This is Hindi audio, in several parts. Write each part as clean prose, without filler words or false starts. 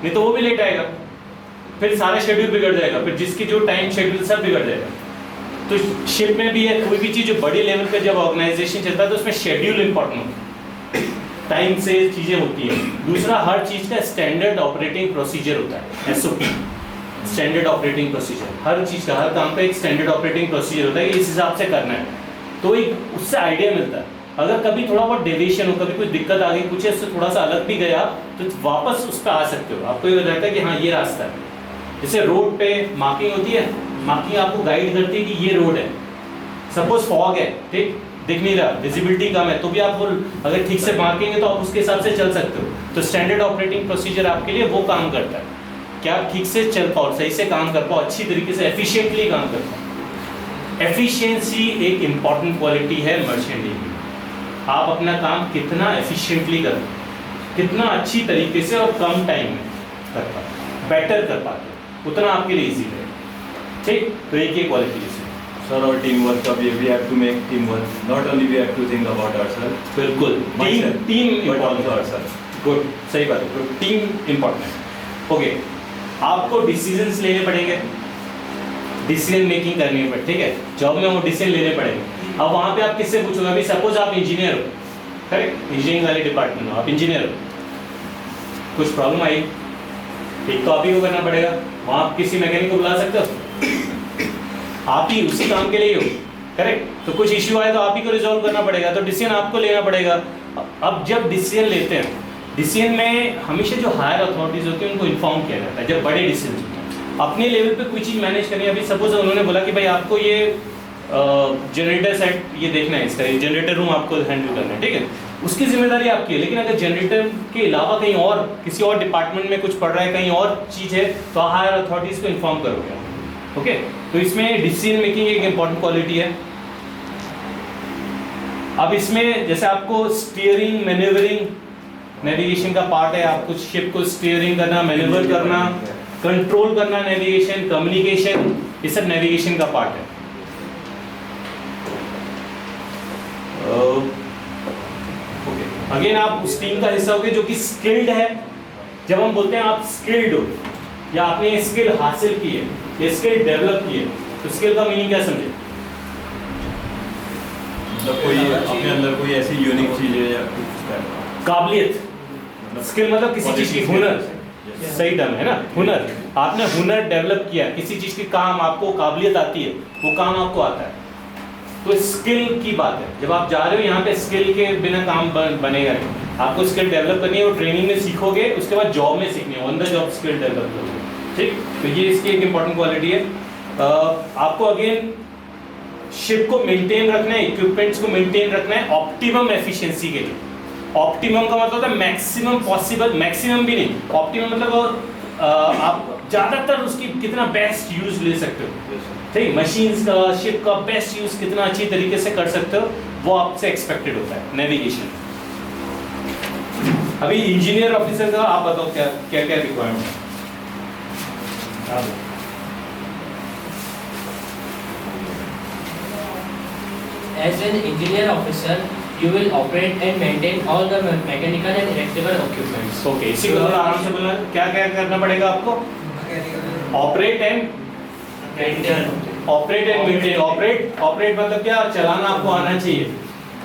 नहीं तो वो भी लेट आएगा, फिर सारा शेड्यूल बिगड़ जाएगा, फिर जिसकी जो टाइम शेड्यूल सब बिगड़ जाएगा। तो शिप में भी है, कोई भी चीज़ जो बड़ी लेवल पे जब ऑर्गेनाइजेशन चलता है तो उसमें शेड्यूल इंपॉर्टेंट होता है, टाइम से चीज़ें होती हैं। दूसरा, हर चीज़ का स्टैंडर्ड ऑपरेटिंग प्रोसीजर होता है, SOP, स्टैंडर्ड ऑपरेटिंग प्रोसीजर। हर चीज़ का, हर काम का एक स्टैंडर्ड ऑपरेटिंग प्रोसीजर होता है कि इस हिसाब से करना है, तो एक उससे आइडिया मिलता है। अगर कभी थोड़ा बहुत डेविएशन हो, कभी कोई दिक्कत आ गई, कुछ इससे थोड़ा सा अलग भी गया, तो वापस उस पर आ सकते हो। आपको ये रहता है कि हाँ ये रास्ता है। जैसे रोड पे मार्किंग होती है, मार्किंग आपको गाइड करती है कि ये रोड है। सपोज फॉग है, ठीक, दिख नहीं रहा, विजिबिलिटी कम है, तो भी आप वो अगर ठीक से मार्किंग है तो आप उसके हिसाब से चल सकते हो। तो स्टैंडर्ड ऑपरेटिंग प्रोसीजर आपके लिए वो काम करता है कि आप ठीक से चल पाओ, सही से काम कर पाओ, अच्छी तरीके से एफिशिएंटली काम कर पाओ। एफिशिएंसी एक इंपॉर्टेंट क्वालिटी है मर्चेंटिंग की। आप अपना काम कितना एफिशिएंटली कर, कितना अच्छी तरीके से और कम टाइम में कर पाते, बेटर कर पाते, उतना आपके लिए इजी है। ठीक, तो एक ही क्वालिटी है सर। और टीम वर्क का भी, we have to make team work, not only we have to think about ourself. बिल्कुल, टीम इंपॉर्टेंट है सर। गुड, सही बात है, टीम इंपॉर्टेंट है। ओके, आपको डिसीजंस लेने पड़ेंगे, डिसीजन मेकिंग करनी पड़े, ठीक है, जॉब में वो डिसीजन लेने पड़ेंगे। अब वहाँ पे आप किससे पूछोगे? अभी सपोज आप इंजीनियर हो, करेक्ट, इंजीनियरिंग वाले डिपार्टमेंट हो, आप इंजीनियर हो, कुछ प्रॉब्लम आई, ठीक, तो आप ही को करना पड़ेगा। वहाँ आप किसी मैकेनिक को बुला सकते हो? आप ही उसी काम के लिए हो, करेक्ट। तो कुछ इश्यू आए तो आप ही को रिजॉल्व करना पड़ेगा, तो डिसीजन आपको लेना पड़ेगा। अब जब डिसीजन लेते हैं, डिसीजन में हमेशा जो हायर अथॉरिटीज होती हैं उनको इन्फॉर्म किया जाता है जब बड़े डिसीजन होते हैं। अपने लेवल पे कोई चीज़ मैनेज करनी है, अभी सपोज उन्होंने बोला कि भाई आपको ये जनरेटर सेट ये देखना है, इसका जनरेटर रूम आपको हैंडल करना है, ठीक है, उसकी जिम्मेदारी आपकी है। लेकिन अगर जनरेटर के अलावा कहीं और किसी और डिपार्टमेंट में कुछ पड़ रहा है, कहीं और चीज़ है, तो हायर अथॉरिटीज को इन्फॉर्म करोगे। ओके, तो इसमें डिसीजन मेकिंग एक इंपॉर्टेंट क्वालिटी है। अब इसमें जैसे आपको स्टीयरिंग, मैन्यूवरिंग, नेविगेशन का पार्ट है, आपको शिप को स्टीयरिंग करना, मैन्यूवर करना, कंट्रोल करना, नेविगेशन, कम्युनिकेशन, ये सब नेविगेशन का पार्ट है। ओके, अगेन आप उस टीम का हिस्सा होगे जो कि स्किल्ड है। जब हम बोलते हैं आप स्किल्ड हो या आपने ये स्किल हासिल की है, ये स्किल डेवलप की है, तो स्किल का मीनिंग क्या समझे? मतलब कोई अपने अंदर कोई ऐसी यूनिक चीज है या कुछ काबिलियत, स्किल मतलब किसी चीज की हुनर, सही टर्म है ना, हुनर। आपने हुनर डेवलप किया, किसी चीज की काम आपको काबिलियत आती है, वो काम आपको आता है, तो स्किल की बात है। जब आप जा रहे हो यहाँ पे, स्किल के बिना काम बनेगा नहीं। आपको स्किल डेवलप करनी है, वो ट्रेनिंग में सीखोगे, उसके बाद जॉब में सीखनी है, on the job skill develop करोगे, ठीक। तो ये इसकी एक इंपॉर्टेंट क्वालिटी है। आपको अगेन शिप को मेंटेन रखना है, इक्विपमेंट्स को मेंटेन रखना है ऑप्टिमम एफिशिएंसी के लिए। ऑप्टिमम का मतलब है मैक्सिमम पॉसिबल, मैक्सिमम भी नहीं, ऑप्टिमम मतलब आप ज़्यादातर उसकी कितना बेस्ट यूज ले सकते हो, ठीक, मशीन्स का, शिप का बेस्ट यूज कितना अच्छी तरीके से कर सकते हो, वो आपसे एक्सपेक्टेड होता है नेविगेशन। अभी इंजीनियर ऑफिसर का आप बताओ क्या क्या क्या रिक्वायरमेंट है? As an engineer officer, you will operate and maintain all the mechanical and electrical equipments. Okay, इसी को थोड़ा आराम से बोलना, क्या क्या करना पड़ेगा आपको? Operate and maintain. ऑपरेट मतलब क्या? चलाना आपको आना चाहिए,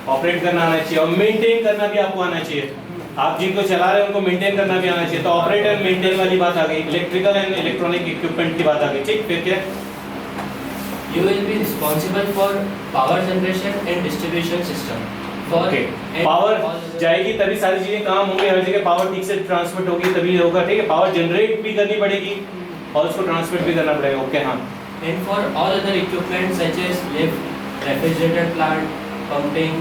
ऑपरेट करना आना चाहिए, और मेंटेन करना भी आपको आना चाहिए। आप जिनको चला रहे हैं उनको मेंटेन करना भी आना चाहिए। तो ऑपरेट एंड मेंटेन वाली बात आ गई, इलेक्ट्रिकल एंड इलेक्ट्रॉनिक इक्विपमेंट की बात आ गई, ठीक। फिर क्या? You will be responsible for power generation and distribution system. Okay, power जाएगी तभी सारी चीजें काम होंगी, हर जगह पावर ठीक से ट्रांसमिट होगी तभी होगा, ठीक है। पावर जनरेट भी करनी पड़ेगी और उसको ट्रांसमिट भी करना पड़ेगा। ओके, हाँ। And for all other equipment such as lift, refrigerator plant, pumping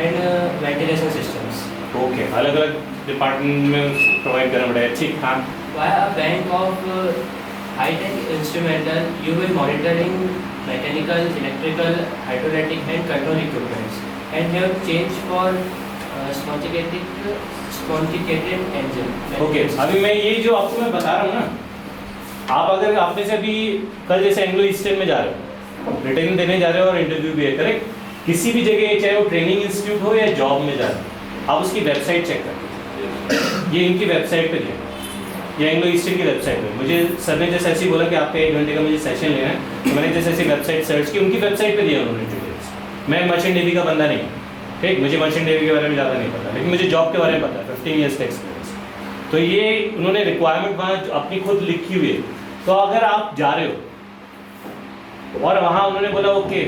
and ventilation systems. Okay, अलग अलग डिपार्टमेंट में प्रोवाइड करना पड़ेगा, ठीक। हाँ, Via a bank of high-tech instrumental, you will monitoring mechanical, electrical, hydraulic and control equipments and have changed for sponticated engine. Okay, अभी मैं ये जो आपको मैं बता रहा हूँ ना, आप अगर आप में से अभी कल जैसे एंग्लो ईस्टर्न में जा रहे हो, रिटर्न देने जा रहे हो और इंटरव्यू भी है, करेक्ट, किसी भी जगह चाहे वो ट्रेनिंग इंस्टीट्यूट हो या जॉब में जा रहे हो, आप उसकी वेबसाइट चेक करें। ये इनकी वेबसाइट पे है, या एंग्लो ईस्टर्न की वेबसाइट पे। मुझे सर ने जैसे ऐसे ही बोला कि आपका 1 घंटे का मुझे सेशन लेना है, तो मैंने जैसे ऐसी वेबसाइट सर्च की, उनकी वेबसाइट पे दिया उन्होंने डिटेल्स। मैं मर्चेंट नेवी का बंदा नहीं, ठीक, मुझे मर्चेंट नेवी के बारे में ज़्यादा नहीं पता, लेकिन मुझे जॉब के बारे में पता है, 15 ईयर्स का एक्सपीरियंस। तो ये उन्होंने रिक्वायरमेंट वहाँ अपनी खुद लिखी हुई है। तो अगर आप जा रहे हो और वहाँ उन्होंने बोला ओके